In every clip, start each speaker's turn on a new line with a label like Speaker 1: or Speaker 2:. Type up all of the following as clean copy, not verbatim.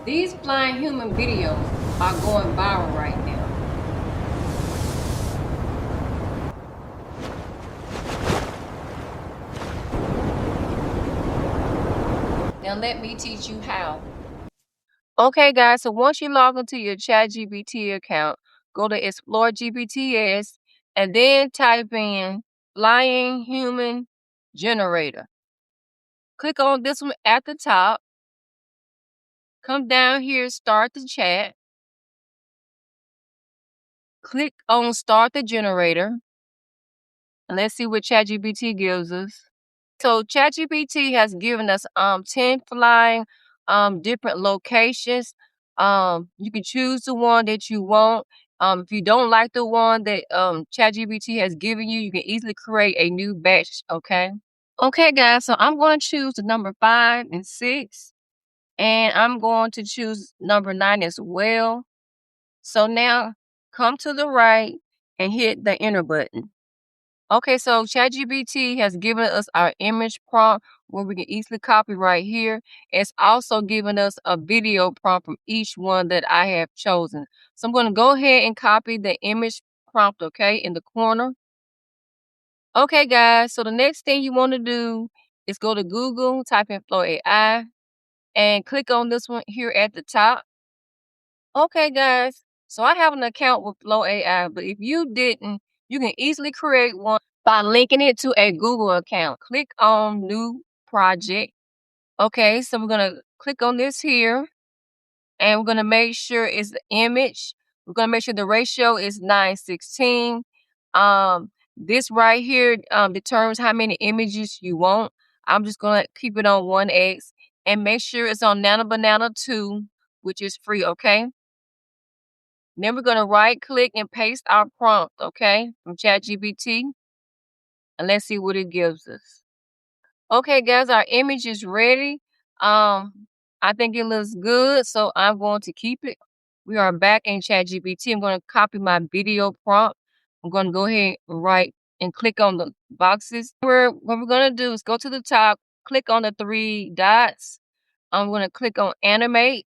Speaker 1: These flying human videos are going viral right now. Now let me teach you how. Okay guys, so once you log into your ChatGPT account, go to Explore GPTs and then type in Flying Human Generator. Click on this one at the top. Come down here, start the chat. Click on Start the Generator. And let's see what ChatGPT gives us. So ChatGPT has given us 10 flying different locations. You can choose the one that you want. If you don't like the one that ChatGPT has given you, you can easily create a new batch, okay? Okay, guys, so I'm going to choose the number 5 and 6. And I'm going to choose number 9 as well. So now come to the right and hit the enter button. Okay, so ChatGPT has given us our image prompt where we can easily copy right here. It's also given us a video prompt from each one that I have chosen. So I'm going to go ahead and copy the image prompt, okay, in the corner. Okay, guys, so the next thing you want to do is go to Google, type in Flow AI, and click on this one here at the top. Okay, guys, so I have an account with Flow AI, but if you didn't, you can easily create one by linking it to a Google account. Click on New Project. Okay, so we're going to click on this here, and we're going to make sure it's the image. We're going to make sure the ratio is 9:16. This right here determines how many images you want. I'm just going to keep it on 1x and make sure it's on Nano Banana 2, which is free, okay? Then we're going to right click and paste our prompt, okay, from ChatGPT. And let's see what it gives us. Okay, guys, our image is ready. I think it looks good, so I'm going to keep it. We are back in ChatGPT. I'm going to copy my video prompt. I'm going to go ahead and write and click on the boxes. What we're going to do is go to the top, click on the 3 dots. I'm going to click on animate.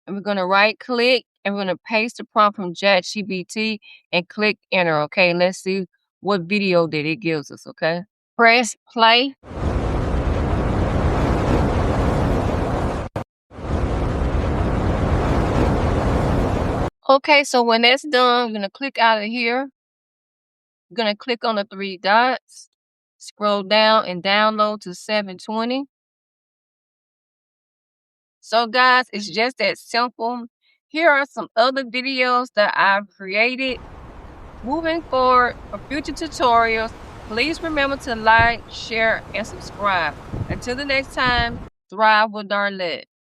Speaker 1: And we're going to right click and we're going to paste the prompt from ChatGPT and click enter. Okay, let's see what video that it gives us. Okay, press play. Okay, so when that's done, we're going to click out of here. We're going to click on the 3 dots, scroll down and download to 720. So guys, it's just that simple. Here are some other videos that I've created. Moving forward, for future tutorials, please remember to like, share, and subscribe. Until the next time, thrive with Darlett.